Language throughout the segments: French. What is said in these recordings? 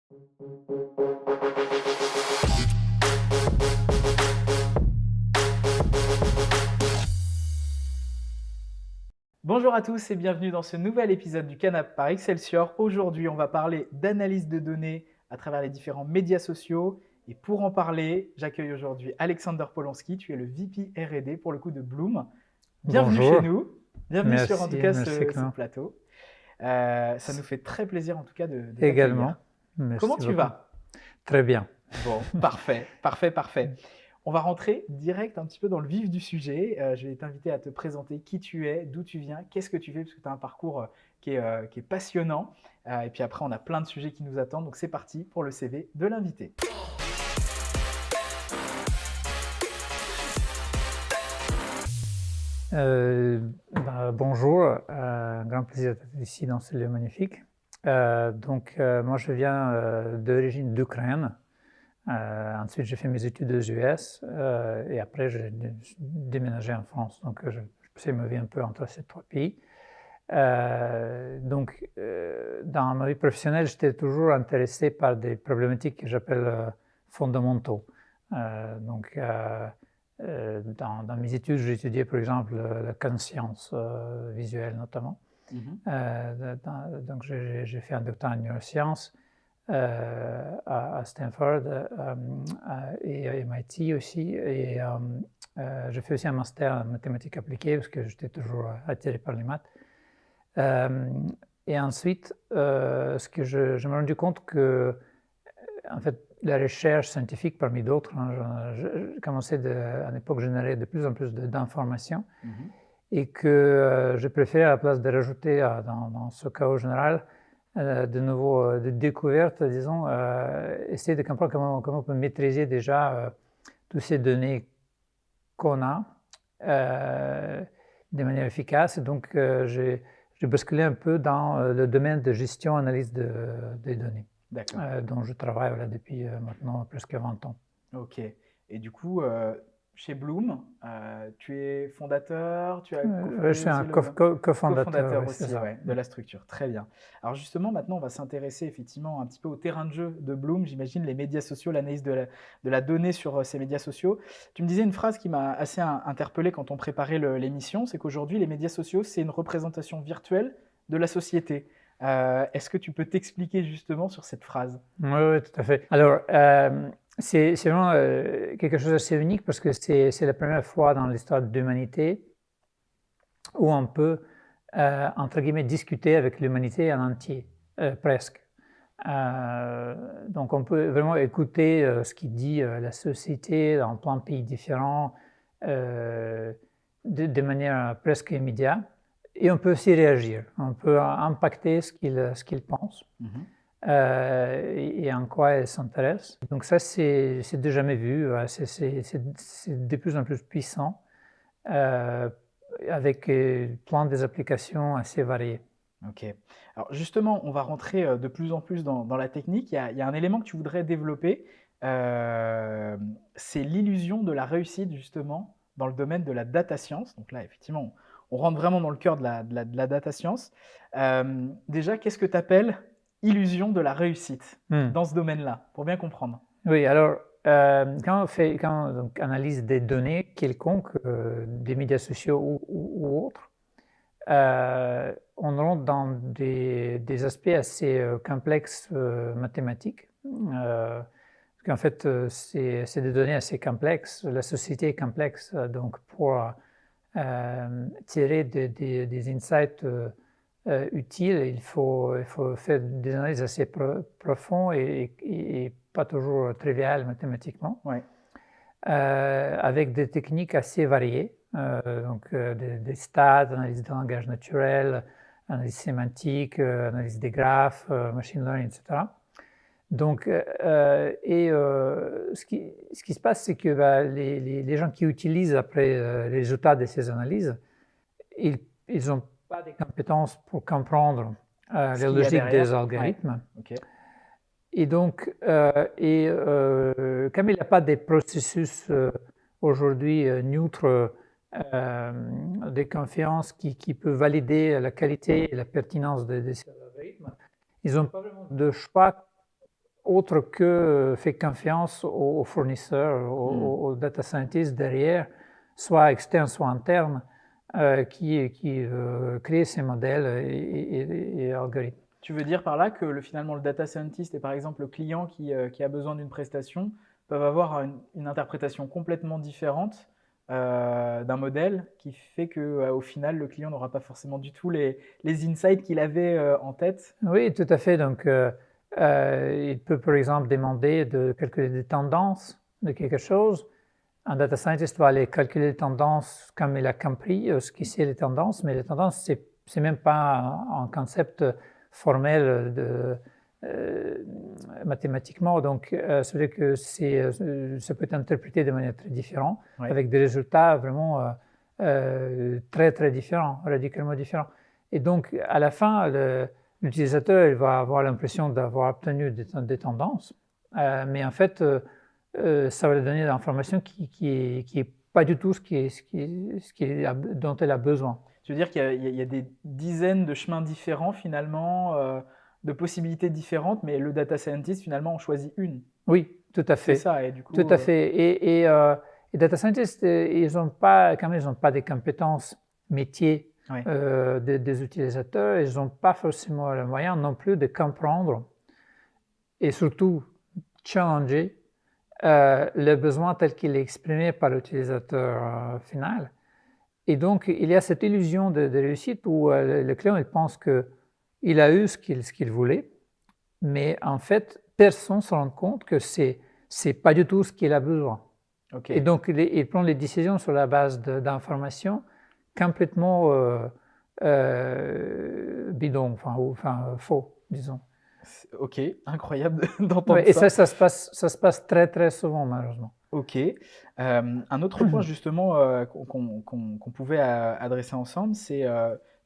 Bonjour à tous et bienvenue dans ce nouvel épisode du Canap par Excelsior. Aujourd'hui, on va parler d'analyse de données à travers les différents médias sociaux. Et pour en parler, j'accueille aujourd'hui Alexander Polonsky. Tu es le VP R&D pour le coup de Bloom. Bienvenue Bonjour. chez nous. Bienvenue sur en tout cas Merci ce Clément. plateau. Ça nous fait très plaisir en tout cas de Également. t'accueillir. Merci Comment tu beaucoup. vas? Très bien. Bon, parfait. On va rentrer direct un petit peu dans le vif du sujet. Je vais t'inviter à te présenter qui tu es, d'où tu viens, qu'est-ce que tu fais, parce que tu as un parcours qui est passionnant. Et puis après, on a plein de sujets qui nous attendent. Donc c'est parti pour le CV de l'invité. Bonjour, un grand plaisir d'être ici dans ce lieu magnifique. Moi je viens d'origine d'Ukraine. Ensuite j'ai fait mes études aux US et après j'ai déménagé en France. Donc je passais ma vie un peu entre ces trois pays. Dans ma vie professionnelle, j'étais toujours intéressé par des problématiques que j'appelle fondamentaux. Dans mes études, j'ai étudié par exemple la conscience visuelle notamment. Donc j'ai fait un doctorat en neurosciences à Stanford et à MIT aussi. Et j'ai fait aussi un master en mathématiques appliquées parce que j'étais toujours attiré par les maths. Et ensuite, ce que je me suis rendu compte que, en fait, la recherche scientifique, parmi d'autres, je commençais à l'époque générer de plus en plus d'informations et que je préférais, à la place de rajouter dans ce chaos général, de nouveau de découvertes, disons, essayer de comprendre comment on peut maîtriser déjà toutes ces données qu'on a de manière efficace. Donc, j'ai basculé un peu dans le domaine de gestion, analyse des données, dont je travaille depuis maintenant presque 20 ans. Ok. Et du coup, chez Bloom, tu es fondateur, tu as Je suis un cofondateur aussi de la structure. Très bien. Alors justement, maintenant, on va s'intéresser effectivement un petit peu au terrain de jeu de Bloom. J'imagine les médias sociaux, l'analyse de la donnée sur ces médias sociaux. Tu me disais une phrase qui m'a assez interpellé quand on préparait l'émission, c'est qu'aujourd'hui, les médias sociaux, c'est une représentation virtuelle de la société. Est-ce que tu peux t'expliquer justement sur cette phrase? Oui, tout à fait. Alors, c'est vraiment quelque chose d'assez unique parce que c'est la première fois dans l'histoire de l'humanité où on peut, entre guillemets, discuter avec l'humanité en entier, presque. Donc on peut vraiment écouter ce qui dit la société dans plein de pays différents de manière presque immédiate. Et on peut aussi réagir, on peut impacter ce qu'ils pensent. Et en quoi elles s'intéressent. Donc ça, c'est de jamais vu, c'est de plus en plus puissant, avec plein des applications assez variées. Ok. Alors justement, on va rentrer de plus en plus dans la technique. Il y a un élément que tu voudrais développer, c'est l'illusion de la réussite justement dans le domaine de la data science. Donc là, effectivement, on rentre vraiment dans le cœur de la data science. Déjà, qu'est-ce que tu appelles illusion de la réussite dans ce domaine-là, pour bien comprendre? Oui, alors, quand on analyse des données quelconques, des médias sociaux ou autres, on rentre dans des aspects assez complexes mathématiques. Parce qu'en fait, c'est des données assez complexes. La société est complexe, donc pour tirer des insights utiles, il faut faire des analyses assez profondes et pas toujours triviales mathématiquement, avec des techniques assez variées, des stats, analyse de langage naturel, analyse sémantique, analyse des graphes, machine learning, etc. Donc, ce qui se passe, c'est que les gens qui utilisent après les résultats de ces analyses, ils n'ont pas des compétences pour comprendre la logique des algorithmes. Et donc, comme il n'y a pas des processus aujourd'hui neutres de confiance qui peuvent valider la qualité et la pertinence de ces algorithmes, ils n'ont pas vraiment de choix autre que fait confiance aux fournisseurs, aux data scientists derrière, soit externes, soit internes, qui créent ces modèles et algorithmes. Tu veux dire par là que finalement le data scientist et par exemple le client qui a besoin d'une prestation peuvent avoir une interprétation complètement différente d'un modèle qui fait que au final le client n'aura pas forcément du tout les insights qu'il avait en tête. Oui, tout à fait. Donc, il peut par exemple demander de calculer des tendances de quelque chose. Un data scientist va aller calculer les tendances comme il a compris ce qui c'est les tendances, mais les tendances, c'est même pas un concept formel mathématiquement. Donc, ça veut dire que ça peut être interprété de manière très différente, Ouais. avec des résultats vraiment très, très différents, radicalement différents. Et donc, à la fin, l'utilisateur il va avoir l'impression d'avoir obtenu des tendances, mais en fait, ça va lui donner de l'information qui est pas du tout dont elle a besoin. Tu veux dire qu'il y a des dizaines de chemins différents finalement, de possibilités différentes, mais le data scientist finalement en choisit une. Oui, tout à fait. C'est ça, et du coup. Tout à fait. Et data scientists, ils n'ont pas, quand même, ils n'ont pas des compétences métiers Ouais. des utilisateurs. Ils n'ont pas forcément le moyen non plus de comprendre et surtout challenger le besoin tel qu'il est exprimé par l'utilisateur final. Et donc, il y a cette illusion de réussite où le client il pense qu'il a eu ce qu'il voulait, mais en fait, personne ne se rend compte que c'est pas du tout ce qu'il a besoin. Okay. Et donc, il prend les décisions sur la base d'informations complètement bidons, enfin faux, disons. Ok, incroyable d'entendre Ouais, et ça. ça se passe très très souvent, malheureusement. Ok. Un autre point justement qu'on pouvait adresser ensemble, c'est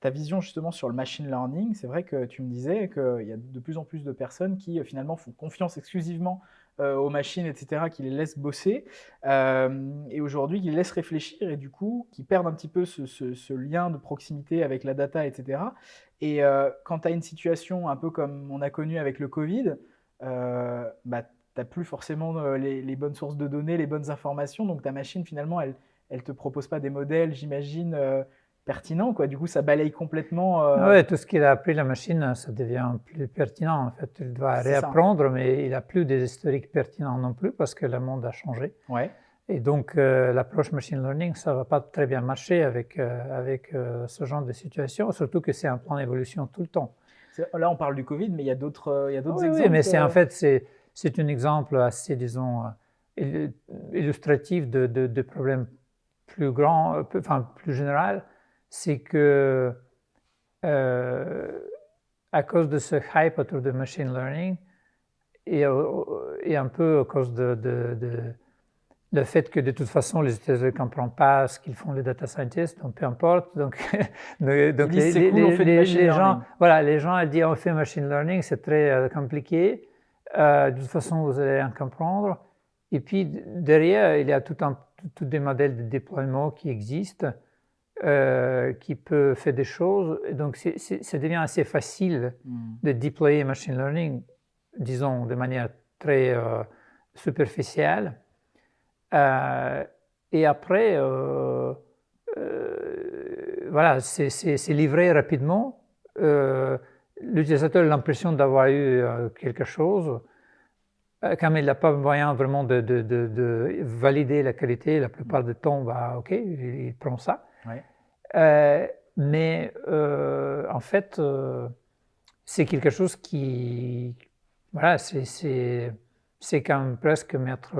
ta vision justement sur le machine learning. C'est vrai que tu me disais qu'il y a de plus en plus de personnes qui finalement font confiance exclusivement aux machines, etc., qui les laissent bosser et aujourd'hui qui les laissent réfléchir et du coup qui perdent un petit peu ce lien de proximité avec la data, etc. Et quand tu as une situation un peu comme on a connu avec le Covid, bah, tu n'as plus forcément les bonnes sources de données, les bonnes informations, donc ta machine finalement elle ne te propose pas des modèles, j'imagine, pertinents, quoi. Du coup ça balaye complètement. Oui, tout ce qu'il a appris la machine, ça devient plus pertinent. En fait, il doit réapprendre, mais il n'a plus des historiques pertinents non plus parce que le monde a changé. Ouais. Et donc, l'approche machine learning, ça ne va pas très bien marcher avec ce genre de situation, surtout que c'est un plan d'évolution tout le temps. Là, on parle du Covid, mais il y a d'autres exemples. Oui, mais en fait, c'est un exemple assez, disons, illustratif de problèmes plus grands, enfin plus général. C'est que à cause de ce hype autour de machine learning et un peu à cause le fait que de toute façon les utilisateurs ne comprennent pas ce qu'ils font les data scientists, donc peu importe. Donc les gens, voilà, les gens disent on fait machine learning, c'est très compliqué. De toute façon, vous allez rien comprendre. Et puis derrière, il y a tous des modèles de déploiement qui existent, qui peuvent faire des choses. Et donc ça devient assez facile de déployer machine learning, disons, de manière très superficielle. Et après, voilà, c'est livré rapidement. L'utilisateur a l'impression d'avoir eu quelque chose. Comme il n'a pas moyen vraiment de valider la qualité, la plupart du temps, bah, ok, il prend ça. Ouais. Mais en fait, c'est quelque chose qui, voilà, c'est comme presque mettre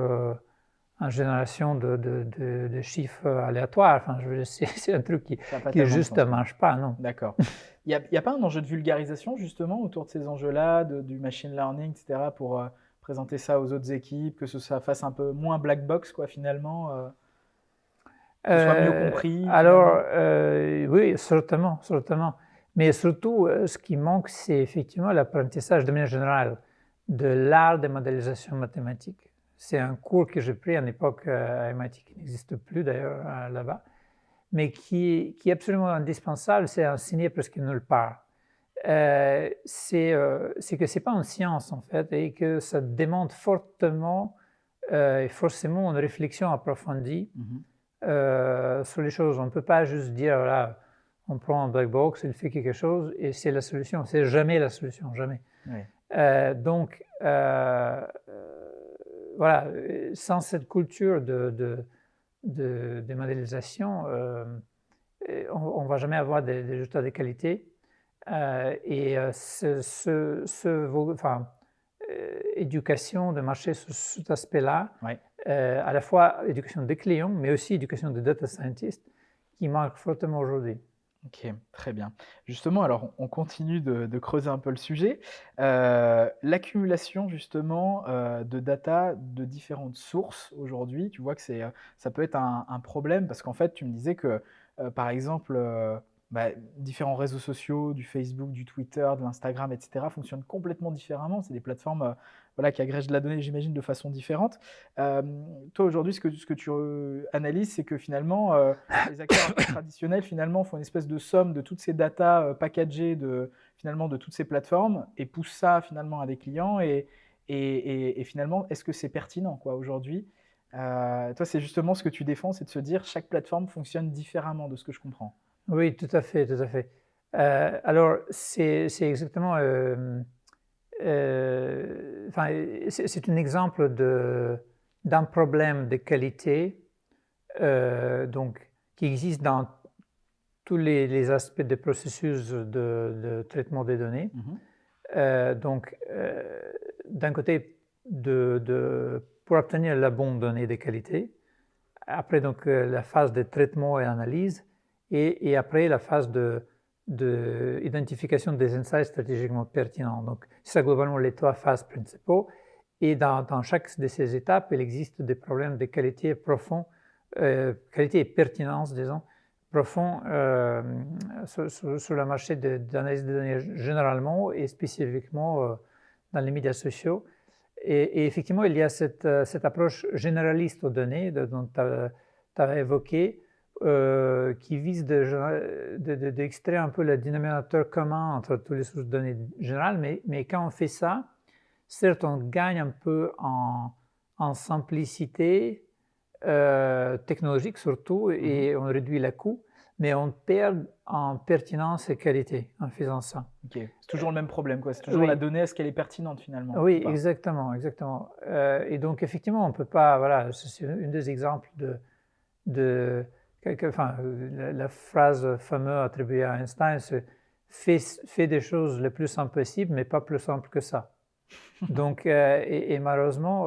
en génération de chiffres aléatoires. Enfin, c'est un truc qui juste ne marche pas, non. D'accord. Il n'y a pas un enjeu de vulgarisation justement autour de ces enjeux-là, du machine learning, etc., pour présenter ça aux autres équipes, que ça fasse un peu moins black box, quoi, finalement, que ce soit mieux compris. Alors, oui, certainement. Mais surtout, ce qui manque, c'est effectivement l'apprentissage de manière générale de l'art de modélisation mathématique. C'est un cours que j'ai pris à l'époque à MIT, qui n'existe plus d'ailleurs là-bas, mais qui est absolument indispensable, c'est enseigné presque nulle part. c'est que c'est pas une science en fait et que ça demande fortement et forcément une réflexion approfondie Mmh. sur les choses. On ne peut pas juste dire, voilà, on prend un black box, il fait quelque chose et c'est la solution. C'est jamais la solution, jamais. Ouais. Donc, voilà, sans cette culture de modélisation, on ne va jamais avoir des résultats de qualité. Et enfin, éducation de marché sur cet aspect-là, Ouais. à la fois éducation des clients, mais aussi éducation des data scientists, qui manque fortement aujourd'hui. OK, très bien. Justement, alors on continue de creuser un peu le sujet. L'accumulation justement, de data de différentes sources aujourd'hui, tu vois que ça peut être un problème parce qu'en fait, tu me disais que, par exemple, bah, différents réseaux sociaux, du Facebook, du Twitter, de l'Instagram et cetera fonctionnent complètement différemment. C'est des plateformes, voilà, qui agrègent de la donnée, j'imagine, de façon différente. Toi aujourd'hui, ce que tu, analyses, c'est que finalement, les acteurs un peu traditionnels, finalement, font une espèce de somme de toutes ces datas, packagées finalement, de toutes ces plateformes et poussent ça, finalement, à des clients et finalement, est-ce que c'est pertinent, quoi, aujourd'hui? Toi, c'est justement ce que tu défends, c'est de se dire: «Chaque plateforme fonctionne différemment», de ce que je comprends? Oui, tout à fait, tout à fait. Alors, c'est exactement, enfin, c'est un exemple d'un problème de qualité, donc, qui existe dans tous les aspects des processus de traitement des données. Mmh. Donc, d'un côté, pour obtenir la bonne donnée de qualité, après donc la phase de traitement et analyse, et après la phase d'identification des insights stratégiquement pertinents. Donc, c'est ça globalement les trois phases principaux. Et dans chaque de ces étapes, il existe des problèmes de qualité profonds, qualité et pertinence, disons, profond sur le marché d'analyse de données généralement et spécifiquement dans les médias sociaux. Et effectivement, il y a cette approche généraliste aux données dont tu as évoqué, qui vise d'extraire un peu le dénominateur commun entre toutes les sources de données générales, mais quand on fait ça, certes, on gagne un peu en simplicité technologique surtout, Mmh. et on réduit les coûts, mais on perd en pertinence et qualité en faisant ça. OK. C'est toujours le même problème, quoi. C'est toujours la Oui, donnée, est-ce qu'elle est pertinente, finalement, ou oui, pas? exactement, exactement. Et donc effectivement, on peut pas, voilà, c'est un des exemples de enfin, la phrase fameuse attribuée à Einstein, c'est fais des choses le plus simples possible, mais pas plus simple que ça. Donc, et malheureusement,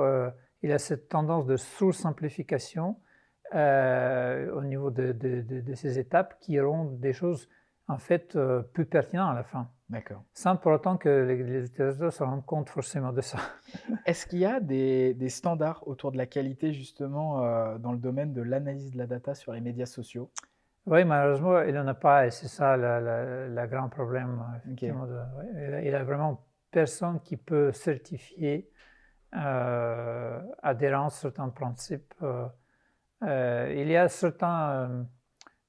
il y a cette tendance de sous-simplification au niveau de ces étapes qui rendent des choses en fait plus pertinentes à la fin, D'accord. sans pour autant que les utilisateurs se rendent compte forcément de ça. Est-ce qu'il y a des standards autour de la qualité justement, dans le domaine de l'analyse de la data sur les médias sociaux? Oui, malheureusement, il n'en a pas, et c'est ça le grand problème, OK. effectivement. Ouais, il y a vraiment personne qui peut certifier adhérence à certains principes. Il y a certaines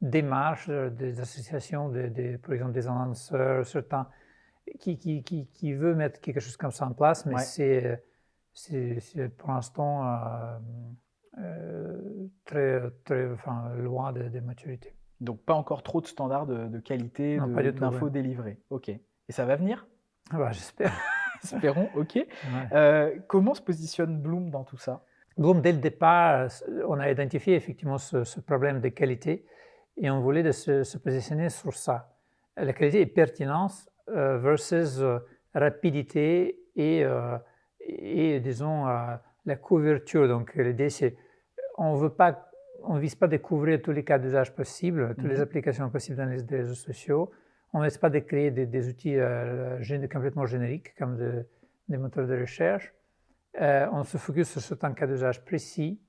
démarches des associations, par exemple des annonceurs, certains qui veulent mettre quelque chose comme ça en place, mais Ouais. c'est pour l'instant très, très, enfin, loin de maturité. Donc pas encore trop de standards de qualité, Non, pas du tout, oui. d'infos délivrées. OK. Et ça va venir? Ah bah, j'espère. Espérons, OK. Ouais. Comment se positionne Bloom dans tout ça? Donc, dès le départ, on a identifié effectivement ce problème de qualité et on voulait se positionner sur ça. La qualité et pertinence versus rapidité et disons, la couverture. Donc, l'idée, c'est on veut pas, on vise pas de couvrir tous les cas d'usage possibles, toutes les Mmh. applications possibles dans les réseaux sociaux. On ne vise pas de créer des outils complètement génériques comme des moteurs de recherche. On se focus sur certains cas d'usage précis,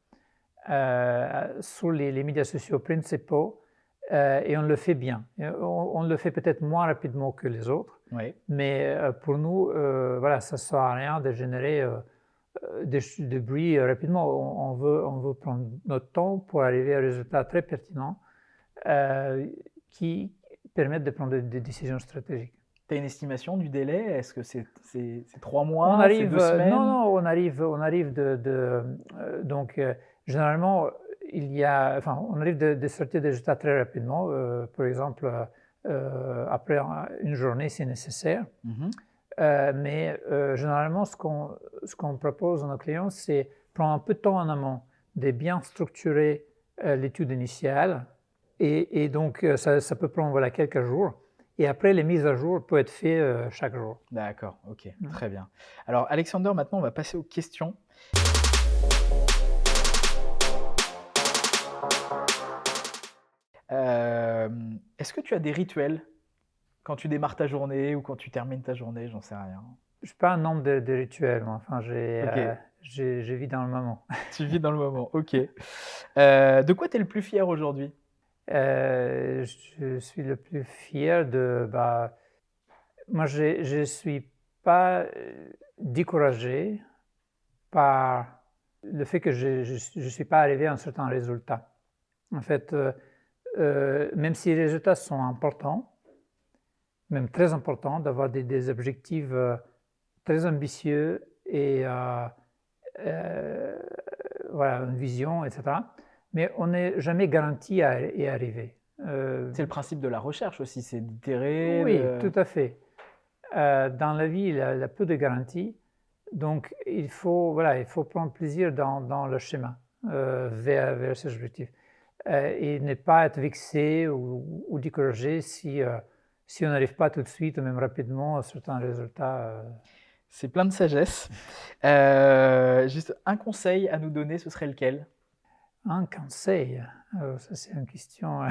sur les médias sociaux principaux, et on le fait bien. On le fait peut-être moins rapidement que les autres, Ouais. mais pour nous, voilà, ça ne sert à rien de générer des bruits rapidement. On veut prendre notre temps pour arriver à un résultat très pertinent qui permettent de prendre des décisions stratégiques. Tu as une estimation du délai? Est-ce que c'est 3 On mois, c'est arrive, 2 non, semaines? non, on arrive donc généralement, enfin, on arrive de sortir des résultats très rapidement, par exemple, après une journée si nécessaire. Mmh. Mais généralement, ce qu'on propose à nos clients, c'est prendre un peu de temps en amont, de bien structurer l'étude initiale. Et donc, ça peut prendre voilà, quelques jours. Et après, les mises à jour peuvent être faites chaque jour. D'accord, OK, Mm. très bien. Alors Alexander, maintenant on va passer aux questions. Est-ce que tu as des rituels quand tu démarres ta journée ou quand tu termines ta journée? J'en sais rien. Je suis pas un homme de rituels, moi. Enfin, OK, je vis dans le moment. tu vis dans le moment, OK. De quoi tu es le plus fier aujourd'hui? Je suis le plus fier moi, je suis pas découragé par le fait que je suis pas arrivé à un certain résultat. En fait, même si les résultats sont importants, même très importants, d'avoir des objectifs très ambitieux et voilà, une vision, etc. Mais on n'est jamais garanti à y arriver. C'est le principe de la recherche aussi, c'est d'itérer, Oui, de tout à fait. Dans la vie, il y a peu de garanties, donc voilà, il faut prendre plaisir dans le chemin vers ces objectifs. Et ne pas être vexé ou découragé si on n'arrive pas tout de suite ou même rapidement à certains résultats. c'est plein de sagesse. Juste un conseil à nous donner, ce serait lequel? Un conseil, ça c'est une question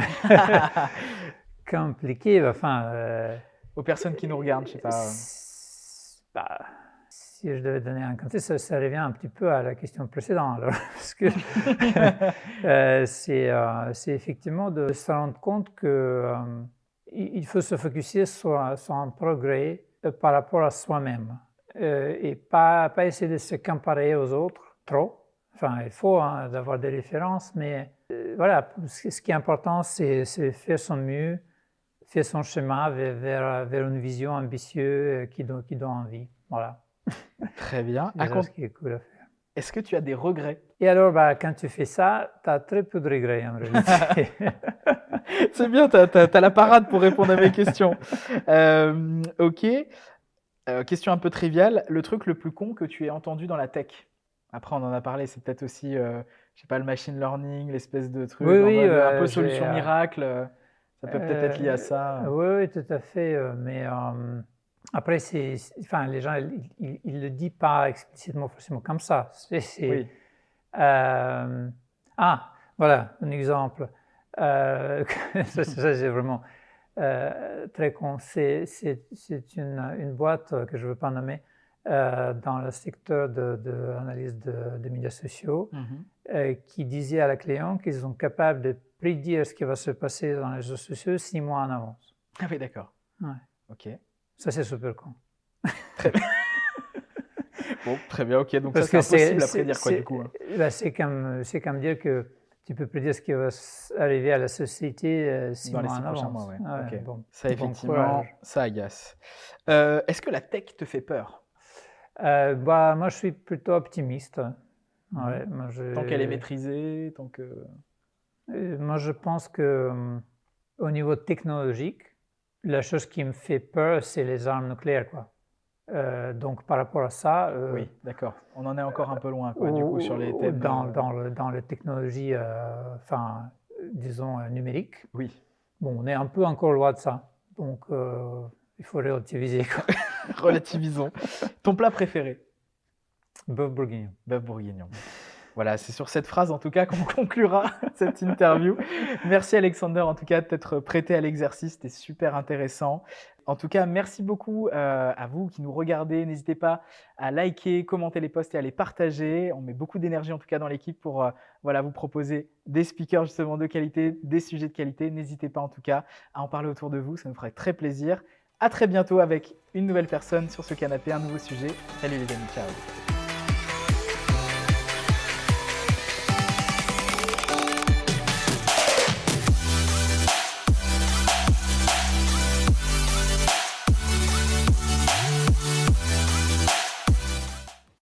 compliquée. Enfin, Aux personnes qui nous regardent, je sais pas. bah, si je devais donner un conseil, ça revient un petit peu à la question précédente. Alors, parce que c'est effectivement de se rendre compte que il faut se focuser sur un progrès par rapport à soi-même et pas essayer de se comparer aux autres trop. Enfin, il faut avoir des références, mais voilà, ce qui est important, c'est faire son mieux, faire son chemin vers une vision ambitieuse qui donne envie. Voilà, Très bien. c'est déjà ce qui est cool à faire. Est-ce que tu as des regrets? Et alors, quand tu fais ça, tu as très peu de regrets en réalité. C'est bien, tu as la parade pour répondre à mes questions. OK. Question un peu triviale, le truc le plus con que tu aies entendu dans la tech? Après, on en a parlé, c'est peut-être aussi, je sais pas, le machine learning, l'espèce de truc Oui, en oui, mode, un peu solution miracle, ça peut peut-être être lié à ça. oui, oui, tout à fait. Mais après, enfin, les gens, ils le disent pas explicitement forcément comme ça. Oui. Voilà, un exemple. Ça, c'est vraiment très con. C'est une boîte que je ne veux pas nommer dans le secteur de l'analyse de médias sociaux Mmh. qui disait à la client qu'ils sont capables de prédire ce qui va se passer dans les réseaux sociaux 6 mois en avance. Ah oui, d'accord. Ouais. OK. Ça, c'est super con. Très bien. Bon, très bien, OK, donc Parce ça, que c'est impossible à prédire quoi, du coup, hein? c'est comme dire que tu peux prédire ce qui va arriver à la société 6 Dans les mois 6 en prochains avance. mois, ouais. Ouais, OK. bon, Ça, bon effectivement, courage. ça agace. Est-ce que la tech te fait peur? Moi, je suis plutôt optimiste. Ouais, moi, Tant qu'elle est maîtrisée, tant que moi, je pense que au niveau technologique, la chose qui me fait peur, c'est les armes nucléaires, quoi. Donc, par rapport à ça, oui, d'accord. On en est encore un peu loin, quoi, du coup, sur les ou thèmes, dans les technologies, enfin, disons, numériques, oui. bon, on est un peu encore loin de ça. Donc, il faut relativiser, quoi. Relativisons. Ton plat préféré? Bœuf bourguignon. Bœuf bourguignon. Voilà, c'est sur cette phrase en tout cas qu'on conclura cette interview. Merci Alexander en tout cas de t'être prêté à l'exercice, c'était super intéressant. En tout cas, merci beaucoup à vous qui nous regardez. N'hésitez pas à liker, commenter les posts et à les partager. On met beaucoup d'énergie en tout cas dans l'équipe pour voilà, vous proposer des speakers justement de qualité, des sujets de qualité. N'hésitez pas en tout cas à en parler autour de vous, ça nous ferait très plaisir. À très bientôt avec une nouvelle personne sur ce canapé, un nouveau sujet. Salut les amis, ciao.